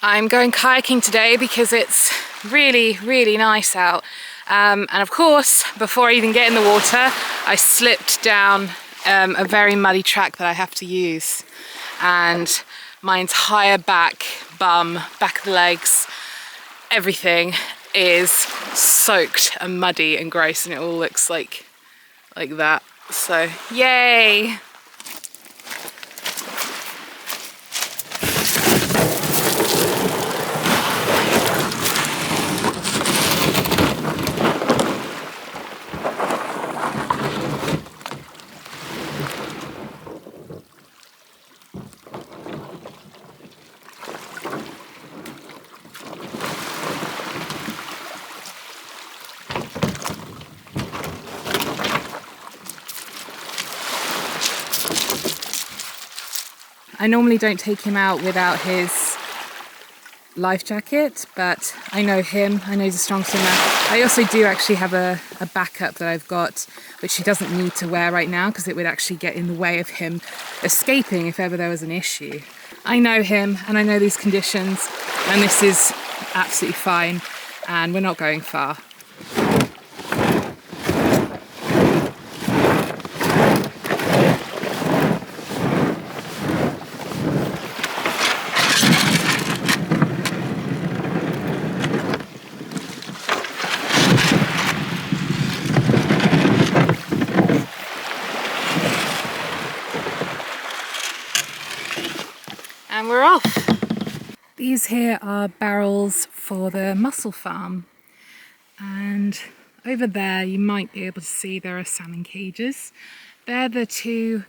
I'm going kayaking today because it's really, really nice out. And of course, before I even get in the water, I slipped down a very muddy track that I have to use. And my entire back, bum, back of the legs, everything is soaked and muddy and gross, and it all looks like that. So, yay! I normally don't take him out without his life jacket, but I know him, I know he's a strong swimmer. I also do actually have a backup that I've got, which he doesn't need to wear right now because it would actually get in the way of him escaping if ever there was an issue. I know him and I know these conditions, and this is absolutely fine, and we're not going far. And we're off. These here are barrels for the mussel farm, and over there you might be able to see there are salmon cages. They're the two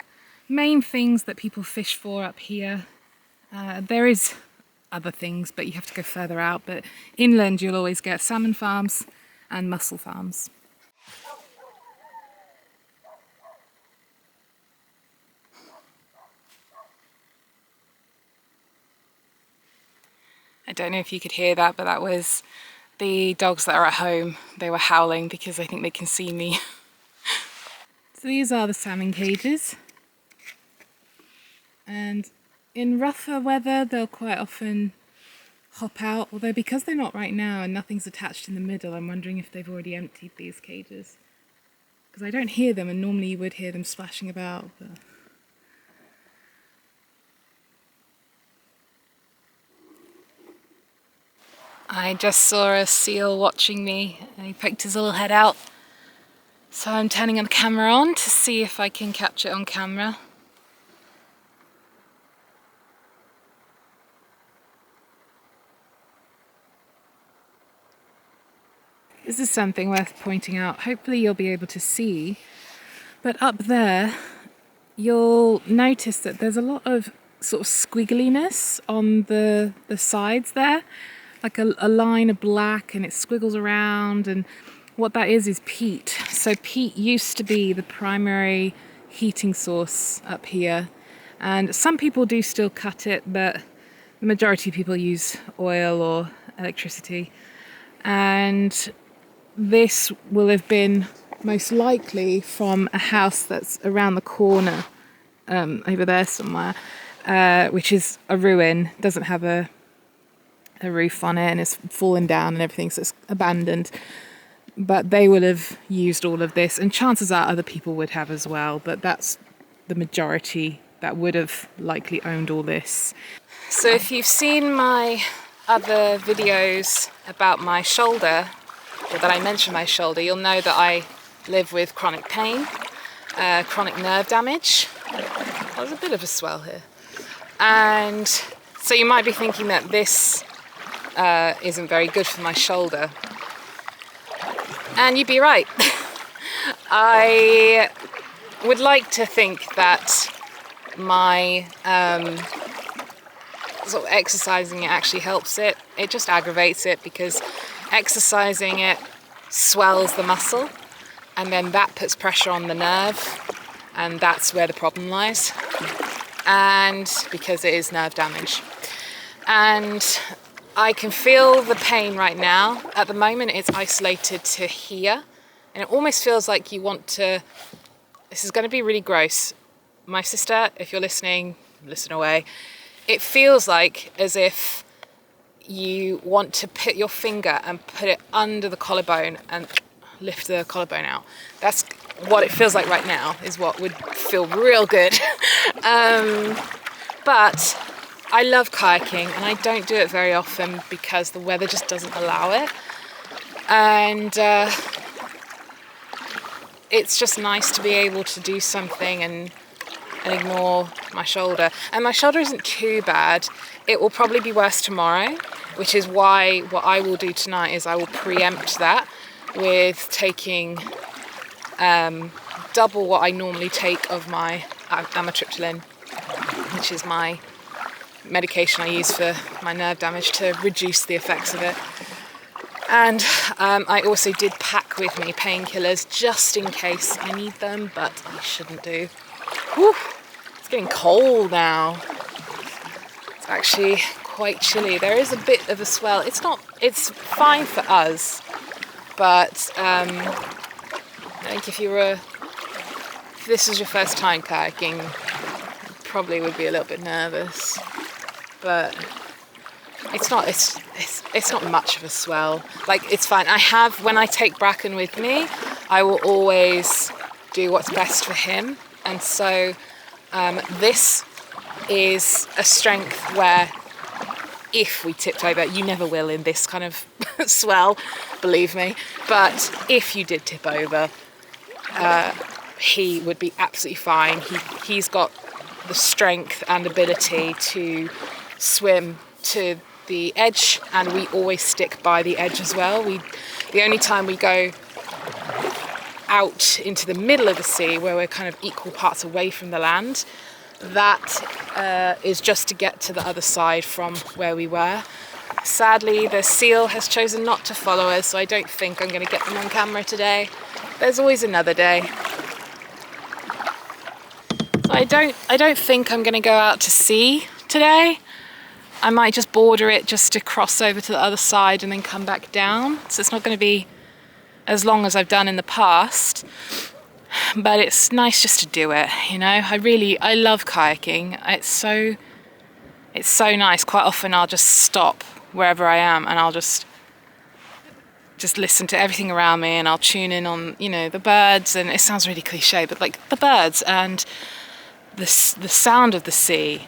main things that people fish for up here. There is other things, but you have to go further out, but inland you'll always get salmon farms and mussel farms. I don't know if you could hear that, but that was the dogs that are at home. They were howling because I think they can see me. So these are the salmon cages. And in rougher weather, they'll quite often hop out. Although because they're not right now and nothing's attached in the middle, I'm wondering if they've already emptied these cages. Because I don't hear them, and normally you would hear them splashing about. But I just saw a seal watching me and he poked his little head out. So I'm turning the camera on to see if I can catch it on camera. This is something worth pointing out. Hopefully you'll be able to see, but up there you'll notice that there's a lot of sort of squiggliness on the sides there. Like a line of black, and it squiggles around, and what that is peat. So peat used to be the primary heating source up here, and some people do still cut it, but the majority of people use oil or electricity. And this will have been most likely from a house that's around the corner, over there somewhere, which is a ruin, doesn't have a roof on it, and it's fallen down and everything, so it's abandoned. But they would have used all of this, and chances are other people would have as well, but that's the majority that would have likely owned all this. So if you've seen my other videos about my shoulder, or that I mentioned my shoulder, you'll know that I live with chronic pain, chronic nerve damage. There's a bit of a swell here. And so you might be thinking that this isn't very good for my shoulder. And you'd be right. I would like to think that my sort of exercising it actually helps it. It just aggravates it because exercising it swells the muscle, and then that puts pressure on the nerve, and that's where the problem lies. And because it is nerve damage. And I can feel the pain right now. At the moment it's isolated to here, and it almost feels like you want to, this is going to be really gross. My sister, if you're listening, listen away. It feels like as if you want to put your finger and put it under the collarbone and lift the collarbone out. That's what it feels like right now, is what would feel real good. But I love kayaking, and I don't do it very often because the weather just doesn't allow it. And it's just nice to be able to do something and ignore my shoulder. And my shoulder isn't too bad. It will probably be worse tomorrow, which is why what I will do tonight is I will preempt that with taking double what I normally take of my amitriptyline, which is my medication I use for my nerve damage to reduce the effects of it. And I also did pack with me painkillers just in case I need them, but I shouldn't do. Whew, it's getting cold now. It's actually quite chilly. There is a bit of a swell. It's fine for us, but I think if this is your first time kayaking, you probably would be a little bit nervous. But it's not much of a swell. Like, it's fine. When I take Bracken with me, I will always do what's best for him. And so this is a strength where if we tipped over, you never will in this kind of swell, believe me. But if you did tip over, he would be absolutely fine. He's got the strength and ability to swim to the edge, and we always stick by the edge as well. The only time we go out into the middle of the sea, where we're kind of equal parts away from the land, that is just to get to the other side from where we were. Sadly, the seal has chosen not to follow us, so I don't think I'm going to get them on camera today. There's always another day. So I don't think I'm going to go out to sea today. I might just border it just to cross over to the other side and then come back down. So it's not going to be as long as I've done in the past, but it's nice just to do it, you know. I love kayaking. It's so nice. Quite often I'll just stop wherever I am and I'll just listen to everything around me, and I'll tune in on, you know, the birds, and it sounds really cliche, but like the birds and the sound of the sea.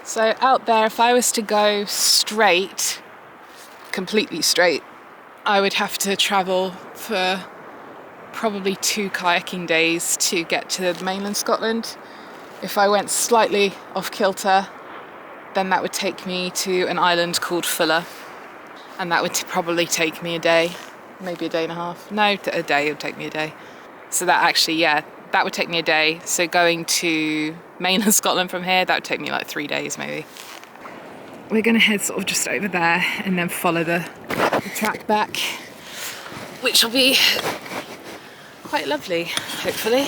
So out there, if I was to go straight, completely straight, I would have to travel for probably 2 kayaking days to get to mainland Scotland. If I went slightly off kilter, then that would take me to an island called Fuller, and that would probably take me a day, maybe a day and a half. No, a day, it would take me a day. So that actually, yeah, that would take me a day. So going to mainland Scotland from here, that would take me like 3 days maybe. We're going to head sort of just over there and then follow the track back, which will be quite lovely, hopefully.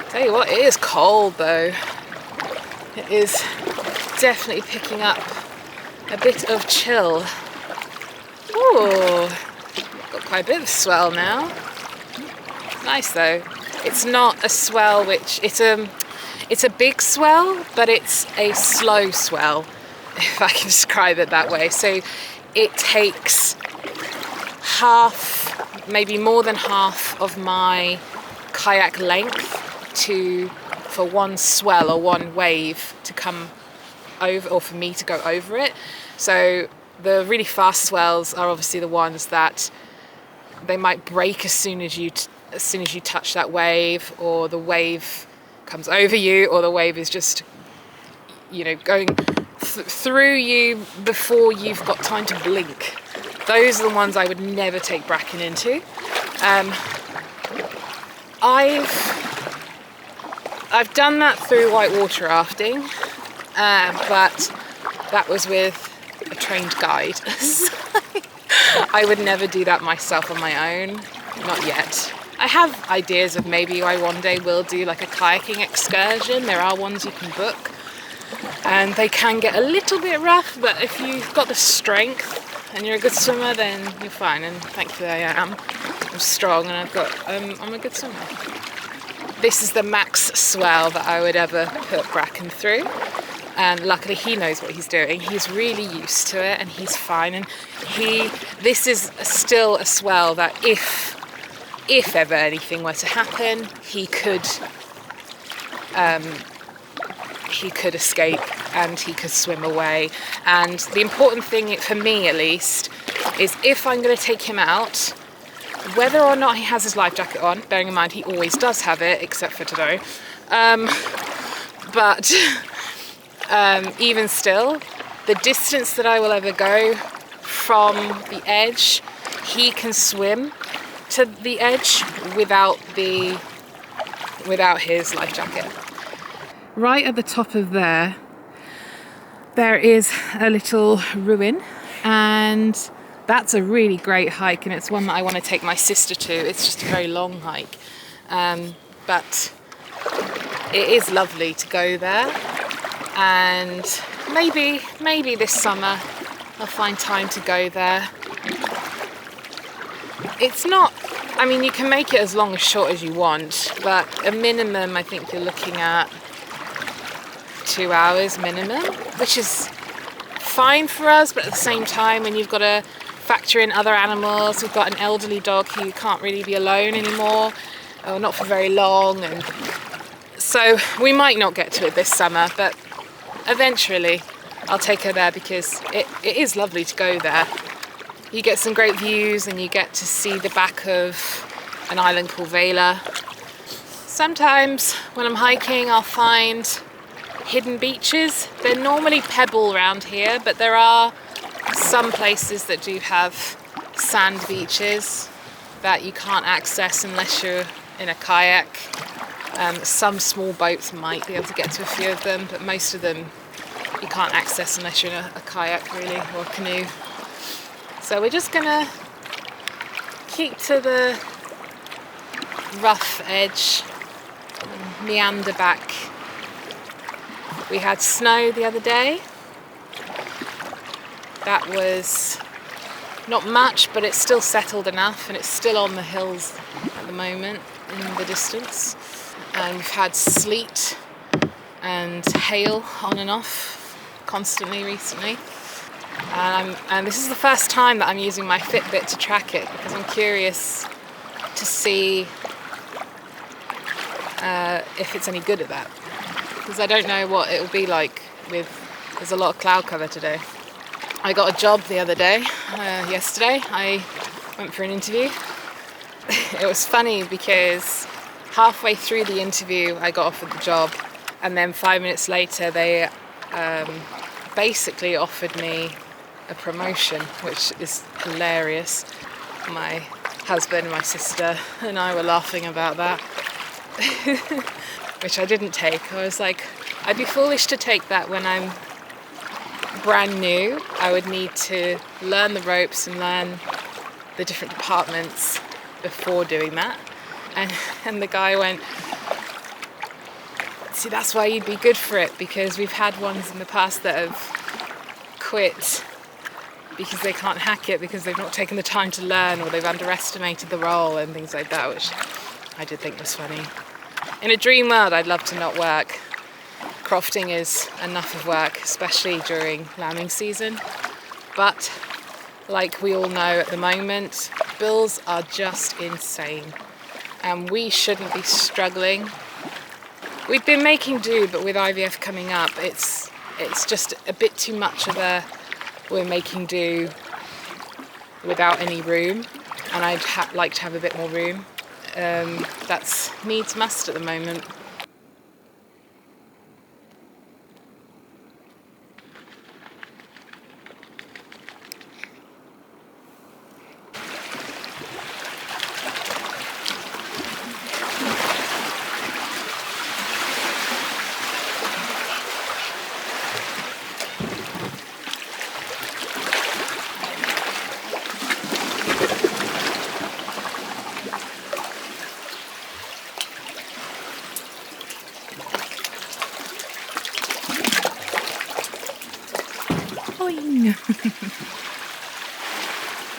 Tell you what, it is cold though. It is definitely picking up a bit of chill. Ooh, got quite a bit of swell now. Nice though. It's not a swell it's a big swell, but it's a slow swell, if I can describe it that way. So it takes half, maybe more than half of my kayak length for one swell or one wave to come over, or for me to go over it. So the really fast swells are obviously the ones that they might break as soon as you touch that wave, or the wave comes over you, or the wave is just, you know, going through you before you've got time to blink. Those are the ones I would never take Bracken into. I've done that through whitewater rafting, but that was with a trained guide. I would never do that myself on my own, not yet. I have ideas of maybe I one day will do like a kayaking excursion. There are ones you can book, and they can get a little bit rough, but if you've got the strength and you're a good swimmer, then you're fine. And thankfully I am. I'm strong and I'm a good swimmer. This is the max swell that I would ever put Bracken through. And luckily he knows what he's doing. He's really used to it and he's fine. And this is still a swell that if ever anything were to happen, he could escape and he could swim away. And the important thing for me at least is if I'm going to take him out, whether or not he has his life jacket on, bearing in mind he always does have it except for today, but even still, the distance that I will ever go from the edge, he can swim to the edge without his life jacket. Right at the top of there is a little ruin, and that's a really great hike, and it's one that I want to take my sister to. It's just a very long hike, but it is lovely to go there, and maybe this summer I'll find time to go there. It's not, I mean, you can make it as long or short as you want, but a minimum I think you're looking at 2 hours minimum, which is fine for us, but at the same time, when you've got to factor in other animals, we've got an elderly dog who can't really be alone anymore, or not for very long, and so we might not get to it this summer, but eventually I'll take her there because it is lovely to go there. You get some great views and you get to see the back of an island called Vela. Sometimes when I'm hiking I'll find hidden beaches. They're normally pebble around here, but there are some places that do have sand beaches that you can't access unless you're in a kayak. Some small boats might be able to get to a few of them, but most of them you can't access unless you're in a kayak really, or a canoe. So we're just gonna keep to the rough edge and meander back. We had snow the other day. That was not much, but it's still settled enough, and it's still on the hills at the moment in the distance. And we've had sleet and hail on and off constantly recently. And this is the first time that I'm using my Fitbit to track it, because I'm curious to see if it's any good at that. Because I don't know what it will be like there's a lot of cloud cover today. I got a job the other day, yesterday. I went for an interview. It was funny because halfway through the interview I got offered the job, and then 5 minutes later they basically offered me a promotion, which is hilarious. My husband, my sister and I were laughing about that, which I didn't take. I was like, I'd be foolish to take that when I'm brand new. I would need to learn the ropes and learn the different departments before doing that. And the guy went, see, that's why you'd be good for it, because we've had ones in the past that have quit because they can't hack it, because they've not taken the time to learn, or they've underestimated the role and things like that, which I did think was funny. In a dream world, I'd love to not work. Crofting is enough of work, especially during lambing season. But like we all know at the moment, bills are just insane, and we shouldn't be struggling. We've been making do, but with IVF coming up, it's just a bit too much of we're making do without any room, and I'd like to have a bit more room. That's needs must at the moment.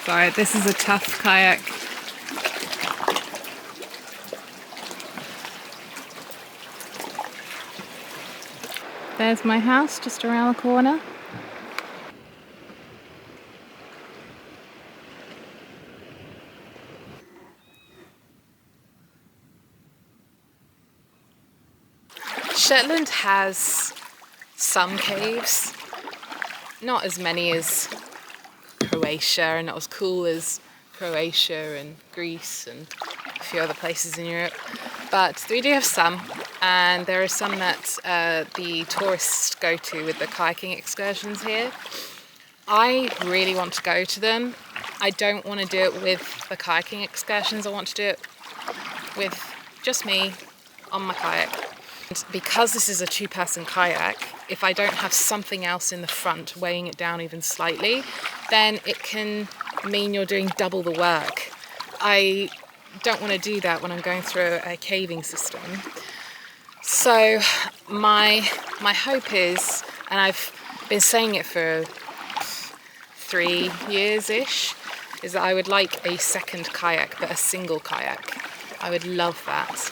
Sorry, this is a tough kayak. There's my house just around the corner. Shetland has some caves, not as many as Croatia, and not as cool as Croatia and Greece and a few other places in Europe, but we do have some, and there are some that the tourists go to with the kayaking excursions here. I really want to go to them. I don't want to do it with the kayaking excursions. I want to do it with just me on my kayak. And because this is a two-person kayak, if I don't have something else in the front weighing it down even slightly, then it can mean you're doing double the work. I don't want to do that when I'm going through a caving system. So my hope is, and I've been saying it for 3 years-ish, is that I would like a second kayak, but a single kayak. I would love that.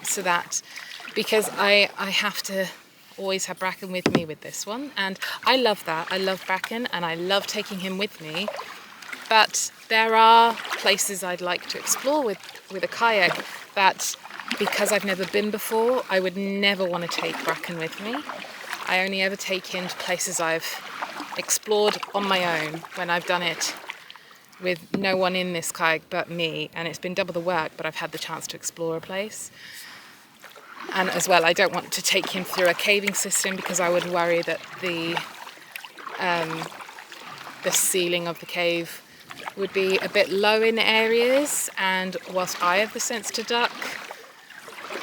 So that, because I have to always have Bracken with me with this one, and I love that. I love Bracken and I love taking him with me, but there are places I'd like to explore with a kayak that, because I've never been before, I would never want to take Bracken with me. I only ever take him to places I've explored on my own, when I've done it with no one in this kayak but me, and it's been double the work, but I've had the chance to explore a place. And as well, I don't want to take him through a caving system, because I would worry that the ceiling of the cave would be a bit low in areas, and whilst I have the sense to duck,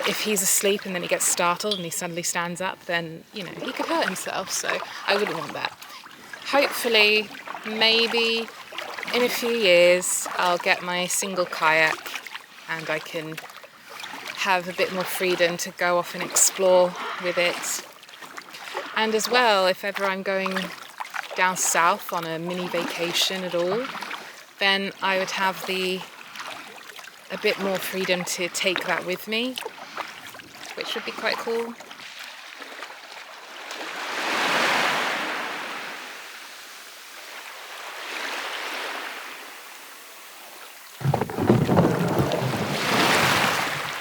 if he's asleep and then he gets startled and he suddenly stands up, then, you know, he could hurt himself, so I wouldn't want that. Hopefully, maybe in a few years, I'll get my single kayak and I can have a bit more freedom to go off and explore with it. And as well, if ever I'm going down south on a mini vacation at all, then I would have a bit more freedom to take that with me, which would be quite cool.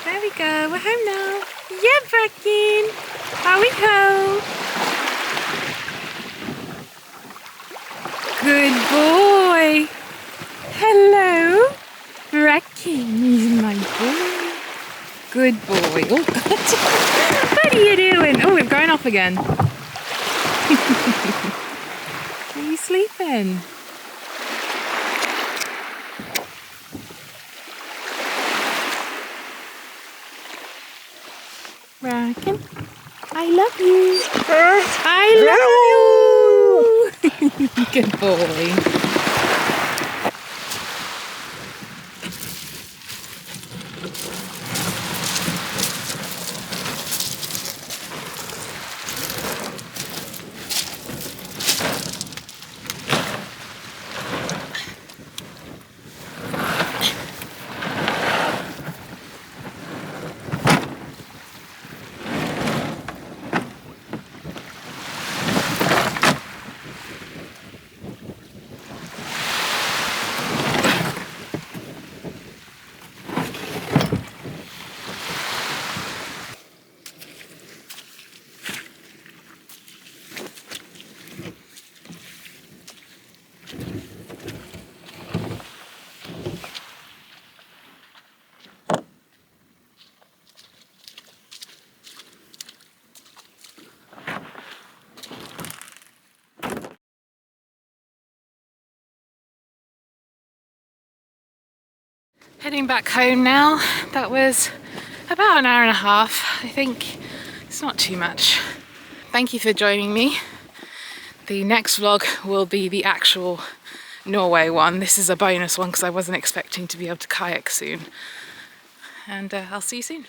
There we go, we're home now. Yeah, Bracken, are we home? Good boy. Hello, Bracken is my boy. Good boy. Oh, God. What are you doing? Oh, we're going off again. Are you sleeping? Bracken, I love you. I love you. Good boy. Heading back home now. That was about an hour and a half. I think it's not too much. Thank you for joining me. The next vlog will be the actual Norway one. This is a bonus one because I wasn't expecting to be able to kayak soon. And I'll see you soon.